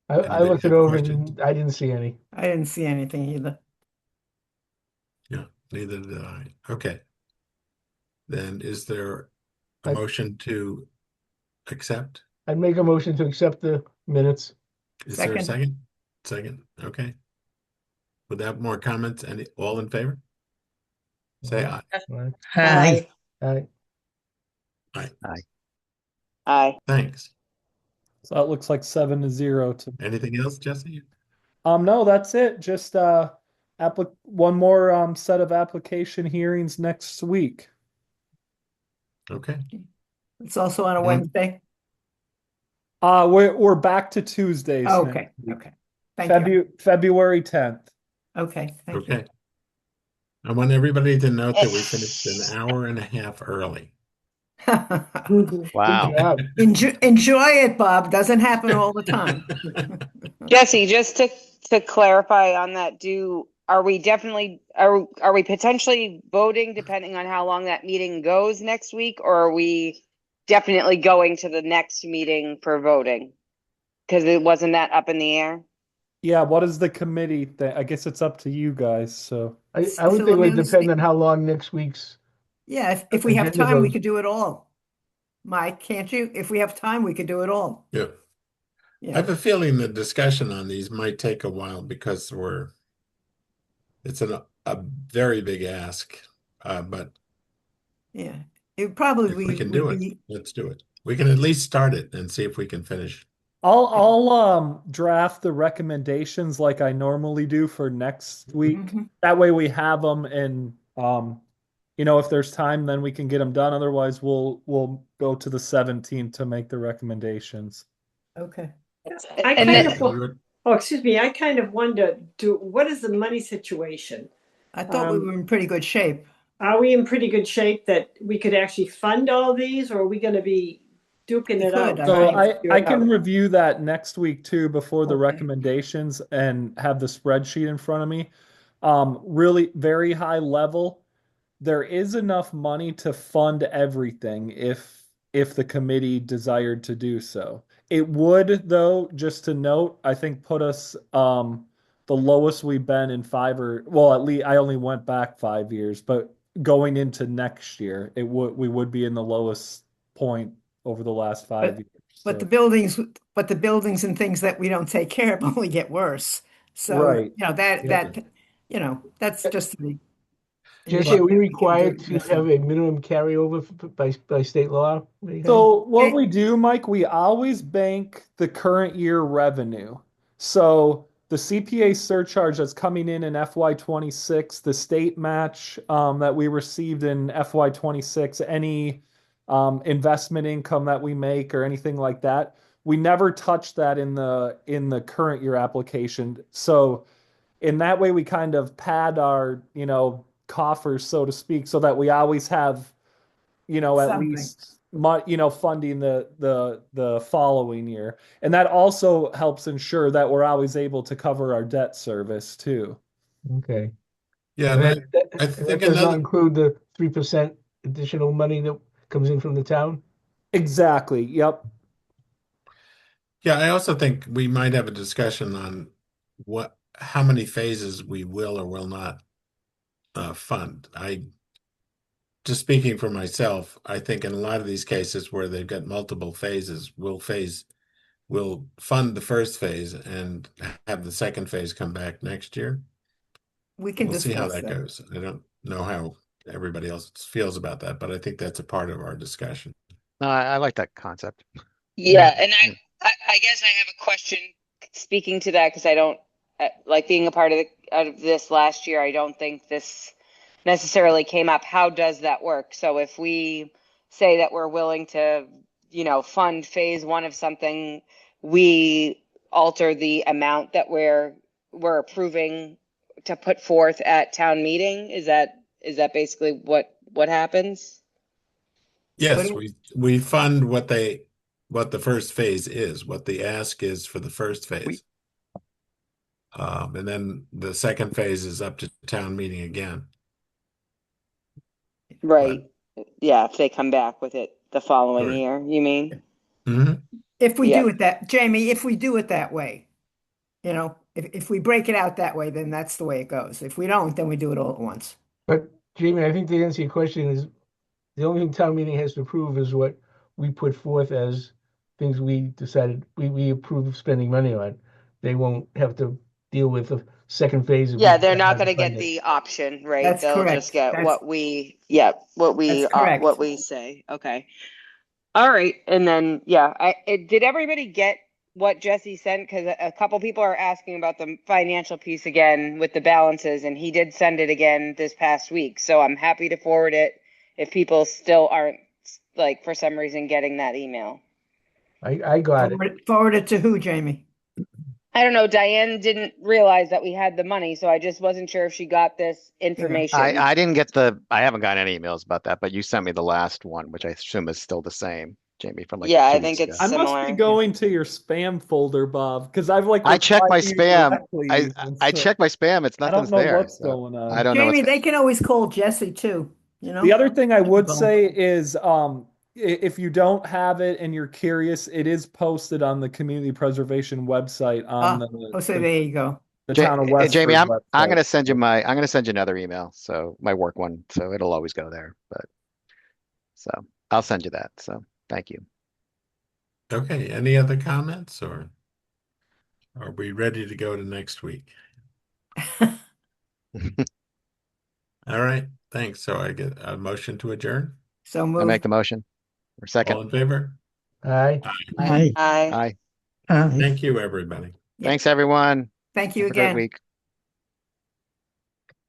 I looked it over and I didn't see any. I didn't see anything either. Yeah, neither did I. Okay. Then is there a motion to accept? I'd make a motion to accept the minutes. Is there a second? Second. Okay. Without more comments, all in favor? Say aye. Aye. Aye. Aye. Aye. Aye. Thanks. So that looks like 7-0 to. Anything else, Jesse? No, that's it. Just one more set of application hearings next week. Okay. It's also on a Wednesday. We're back to Tuesdays. Okay. Okay. Thank you. February 10th. Okay. Thank you. I want everybody to note that we finished an hour and a half early. Wow. Enjoy it, Bob. Doesn't happen all the time. Jesse, just to clarify on that, are we potentially voting depending on how long that meeting goes next week, or are we definitely going to the next meeting for voting? Because it wasn't that up in the air. Yeah, what is the committee thing? I guess it's up to you guys. So I would think it would depend on how long next week's Yeah, if we have agenda time, we goes. could do it all. Mike, can't you? If we have time, we could do it all. Yeah. I have Yeah, a feeling the discussion on these might take a while because it's a very big ask. But yeah. It if we probably can would do it, be, let's do it. We can at least start it and see if we can finish. I'll draft the recommendations like I normally do for next week. Mhm. That way we have them, and if there's time, then we can get them done. Otherwise, we'll go to the 17th to make the recommendations. Okay. I And kind then, of, oh, excuse me, I kind of wonder, what is the money situation? I thought we were in pretty good shape. Are we in pretty good shape that we could actually fund all these, or are we going to be duking We it could, out? I So think. I can review that next week too before the Okay. recommendations and have the spreadsheet in front of me. Really very high level. There is enough money to fund everything if the committee desired to do so. It would, though, just to note, I think put us the lowest we've been in at least I only went back 5 years, but going into next year, we would be in the lowest point over the last 5 years. But So, the buildings and things that we don't take care of only get worse. So, right. that that's just the Jesse, are initiative we that we can do. required to have a minimum carryover by state law? So what we do, Mike, we always bank the current year revenue. So the CPA surcharge that's coming in FY26, the state match that we received in FY26, any investment income that we make or anything like that, we never touch that in the current year application. So in that way, we kind of pad our coffers, so to speak, so that we always have at Something. least funding the following year. And that also helps ensure that we're always able to cover our debt service too. Okay. Yeah, And and I that think does not another, include the 3% additional money that comes in from the town? Exactly. Yep. yeah, I also think we might have a discussion on how many phases we will or will not fund. Just speaking for myself, I think in a lot of these cases where they've got multiple phases, we'll fund the first phase and have the second phase come back next year. We can We'll see how discuss that that. goes. I don't know how everybody else feels about that, but I think that's a part of our discussion. I like that concept. yeah, and I guess I have a question speaking to that because I don't like being a part of this last year. I don't think this necessarily came up. How does that work? So if we say that we're willing to, fund phase one of something, we alter the amount that we're approving to put forth at town meeting. Is that basically what happens? Yes, we fund what the first phase is, what the ask is for the first phase. And then the second phase is up to town meeting again. Right. Yeah, if they come back with it the following Correct. year, you mean? If we Yep. do it Jamie, if we do it that way, if we break it out that way, then that's the way it goes. If we don't, then we do it all at once. But Jamie, I think to answer your question is the only thing town meeting has to approve is what we put forth as things we decided we approve spending money on. They won't have to deal with the second phase. Yeah, they're not going to get the option, right? That's They'll correct. just get That's what we correct. what we say. Okay. All right. And then, yeah, did everybody get what Jesse sent? Because a couple people are asking about the financial piece again with the balances, and he did send it again this past week. So I'm happy to forward it if people still aren't, like, for some reason getting that email. I got it. Forward it to who, Jamie? I don't know. Diane didn't realize that we had the money, so I just wasn't sure if she got this information. I didn't get I haven't gotten any emails about that, but you sent me the last one, which I assume is still the same, Jamie, from like Yeah, 2 I weeks think it's ago. I must be similar. going to your spam folder, Bob, because I've I checked my replied to you spam. directly I even, I so checked my spam. It's I don't nothing's know there. what's So going on. I don't know what's Jamie, they can always call Jesse too, The other thing I would Well, say is if you don't have it and you're curious, it is posted on the community preservation website on so there you go. the town of Westford Jamie, I'm website. gonna send you another email, so my work one, so it'll always go there. But So I'll send you that. So thank you. Okay, any other comments, or are we ready to go to next week? All right, thanks. So I get a motion to adjourn. So I moved. make the motion. Or second. All in favor? Aye. Aye. Aye. Aye. Aye. Thank you, everybody. Yeah. Thanks, everyone. Thank you Have a great again. week.